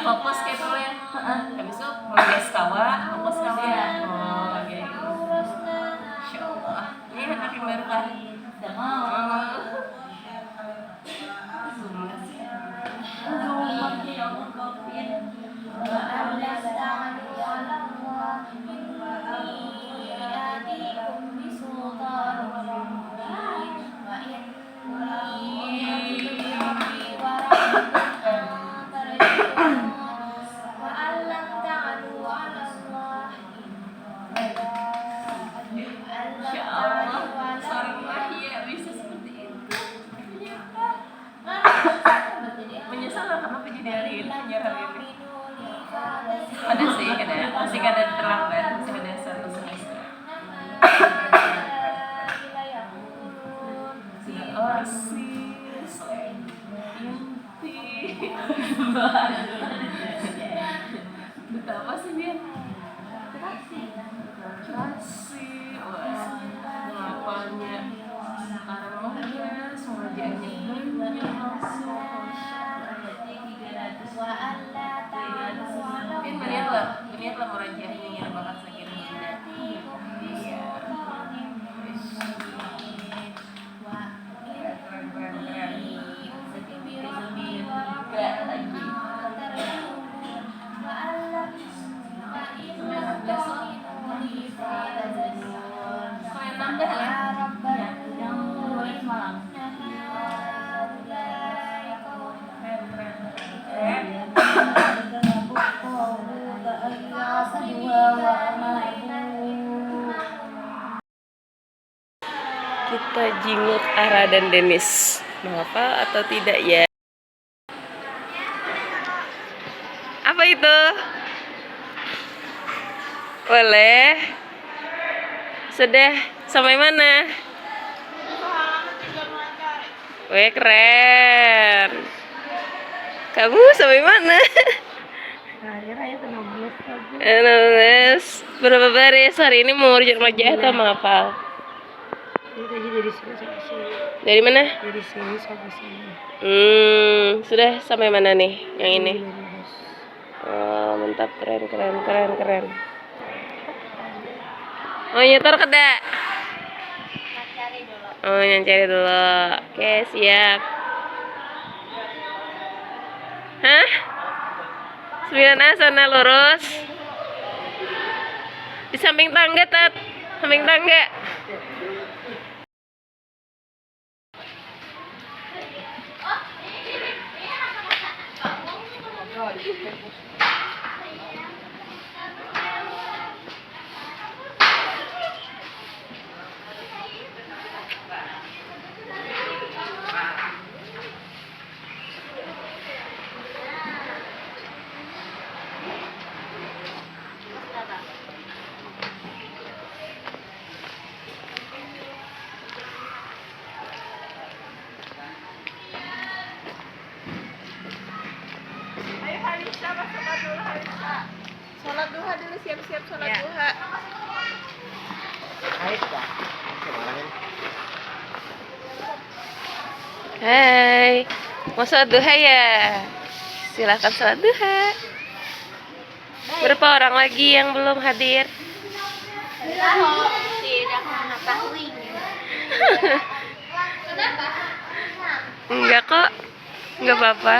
Fokus kayak dulu ya. Habis itu mulai kawa, fokus kawa. Oh, oke. Insyaallah. Ini anak yang baru kan. Ada sih, masih ada terlambat, masih ada satu semester. Betapa sih dia? Terasi, apanya? Sekarang mau ya, semua janji banyak langsung. Niatlah merajahnya yang bakal sakit hina. Iya. Nambah ya? Kita jenguk Ara dan Denis. Mau apa atau tidak ya? Apa itu? Boleh. Sudah sampai mana? Wih, keren. Kamu sampai mana? 16. Berapa baris hari ini mau urut wajah atau mau hafal? Dari sini sampai sini. Dari mana? Dari sini sampai sini. Sudah sampai mana nih yang ini? Oh, mantap, keren. Oh, nyetor keda. Oh, yang cari dulu. Oke, siap. Hah? 9A sana lurus. Di samping tangga, Tat. Samping tangga. Sholat duha dulu, siap-siap sholat duha. Hai, mau sholat duha ya? Silahkan sholat duha. Berapa orang lagi yang belum hadir? Tahu tidak mengetahui. Kenapa? Enggak kok, enggak apa-apa.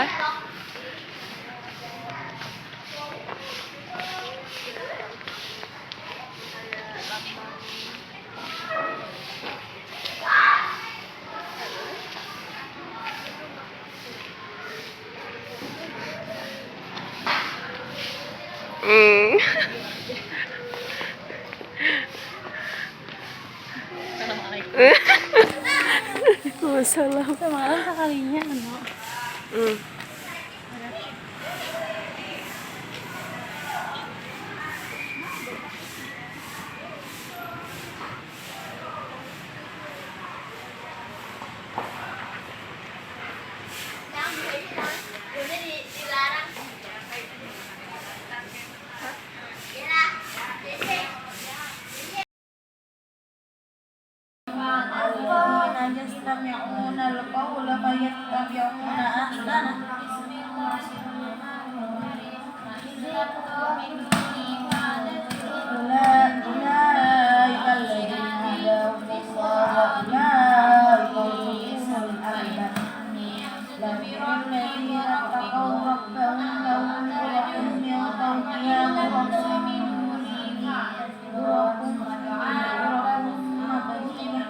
Hmm. Masalah. Semalam sekalinya Hmm. udah dilarang. الذين يستمعون القول فيتبعون أحسنه أولئك الذين هداهم الله وأولئك هم الألباب لهم الذين اتقوا ربهم لهم غرف من فوقها غرف مبنية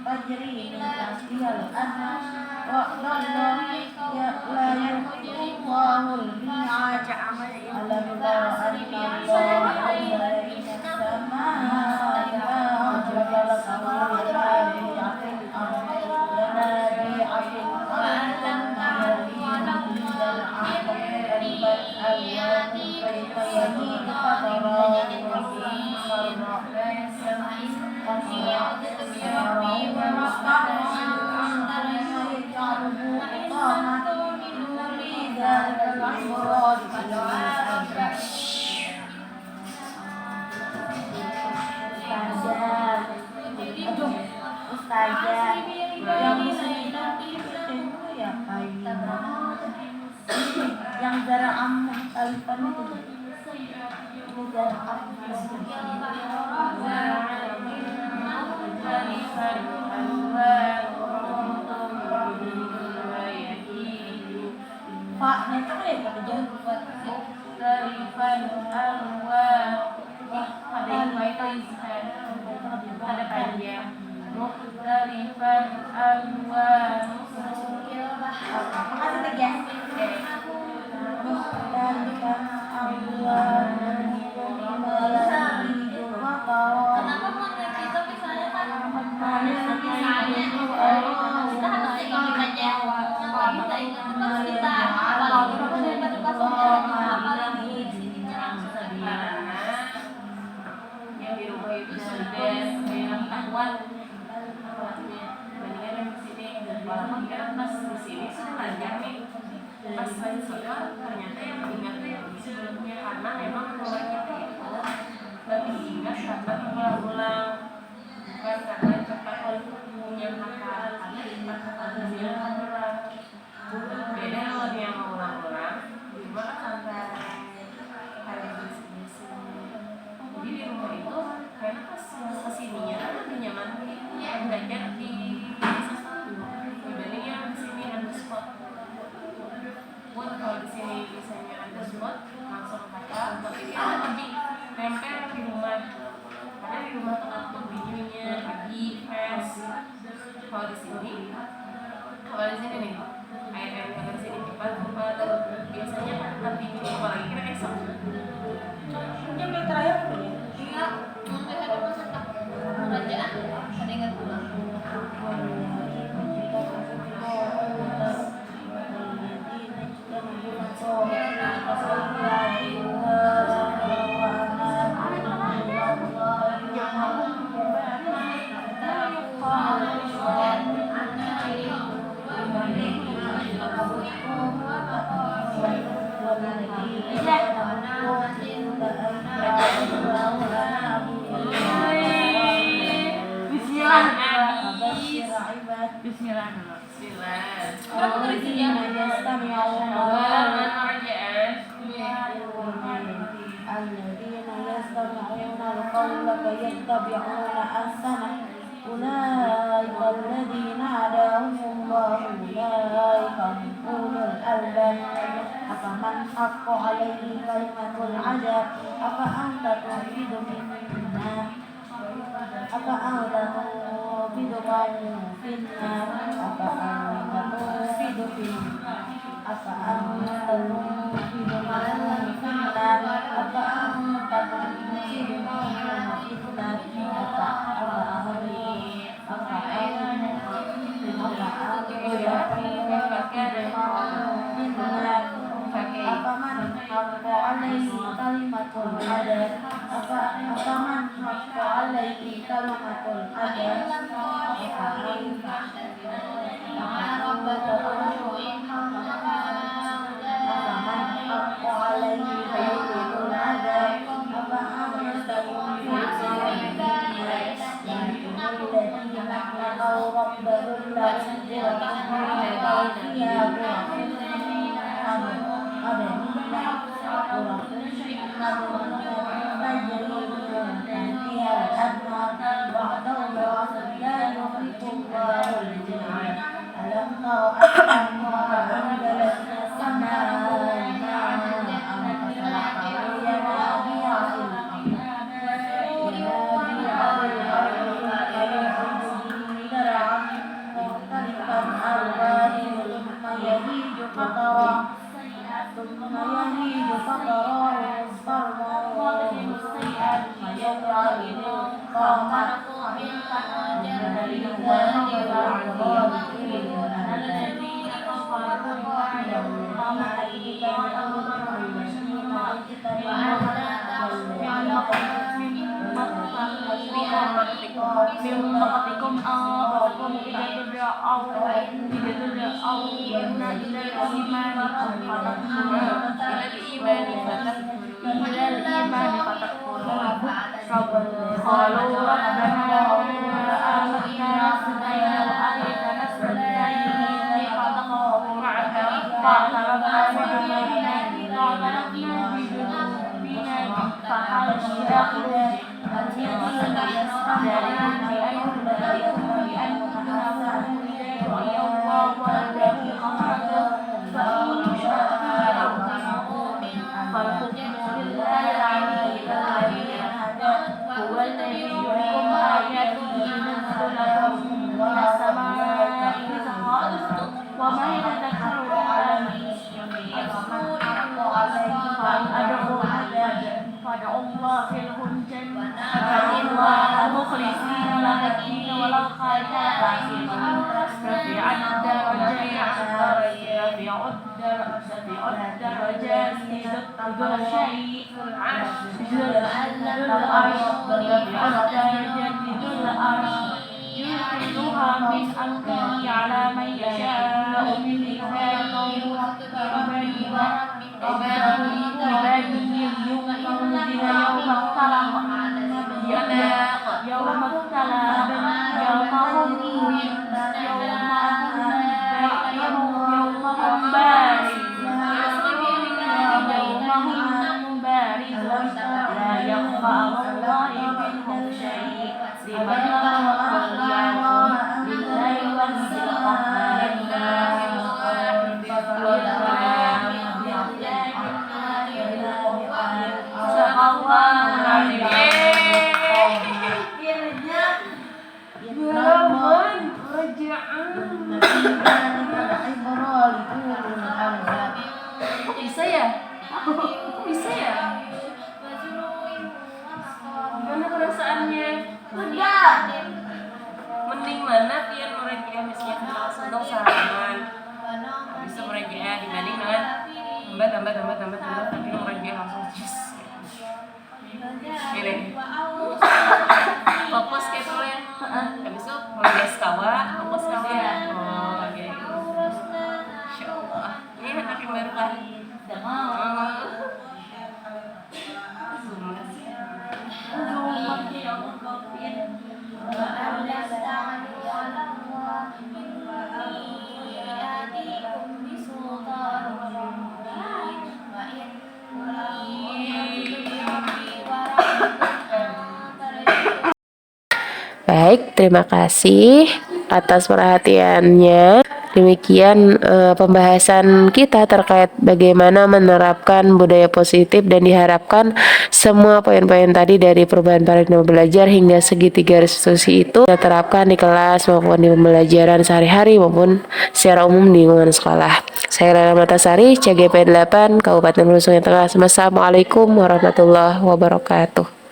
تجري من تحتها الأنهار وعد الله لا يخلف الله الميعاد ألم تر أن الله أنزل من السماء ماء فسلكه ينابيع في الأرض ثم يهدي العقل قلبا ألوان كيف يهيج فتراه مصفرا Ustazah yang di sini itu ya kayak yang Zara Ammah Talifan itu ini Zara Pak, nanti kan ya pada jauh buat Talifan Alwan ada yang ada panjang Mukhtalifan Alwan. Makasih Teh ya. Mukhtalifan Alwan. Kenapa mau kita misalnya kan misalnya kita harus ingat aja kita ingat terus kita hafal terus daripada pas hafal lagi di sini yang di rumah itu sudah yang kuat bandingkan yang di sini walaupun kan pas di sini sudah lancar nih pas lagi sekolah ternyata yang ingatnya yang sebelumnya karena memang mulanya itu lebih ingat karena mengulang-ulang bukan karena cepat punya hafal karena cepat hasilnya mengulang beda kalau dia mengulang-ulang di rumah kan sampai hari jadi di rumah itu kayaknya pas kesininya kan lebih nyaman belajar di dibanding yang di sini ada spot buat kalau di sini misalnya ada spot langsung hafal tapi dia lebih nempel di rumah karena di rumah tuh kan untuk videonya lagi fast kalau di sini nih ayat-ayat yang di sini cepat biasanya kan nanti apalagi kira esok Ini yang terakhir apa ya? Iya, mungkin ada peserta kerajaan, ada ingat pulang. Bismillah dulu. Bismillah. Orang يتبعون أحسنه أولئك الذين هداهم الله أولئك هم أولو الألباب أفمن حق عليه كلمة العذاب أفأنت تنقذ منا أفأنت تنقذ من في النار أفأنت تنقذ في أفأنت تنقذ من في النار أفأنت تنقذ Afaman haqqa alaihi kalimatul adab Afaman haqqa alaihi kalimatul adab Afaman haqqa alaihi kalimatul adab Bisa ya? Bisa ya? Gimana perasaannya? Mending mana pian mereka misalnya kenal senang salaman. Habis itu mereka dibanding dengan tambah tapi mereka langsung yes. Gini. Fokus kayak dulu ya. Habis itu mulai kawa, fokus kawa. Oh, oke. Insyaallah. Ini anak yang baru lah. Baik, terima kasih atas perhatiannya. Demikian pembahasan kita terkait bagaimana menerapkan budaya positif, dan diharapkan semua poin-poin tadi dari perubahan paradigma belajar hingga segitiga restitusi itu kita terapkan di kelas maupun di pembelajaran sehari-hari maupun secara umum di lingkungan sekolah. Saya Laila Matasari, CGP 8, Kabupaten Hulu Sungai Tengah. Wassalamualaikum warahmatullahi wabarakatuh.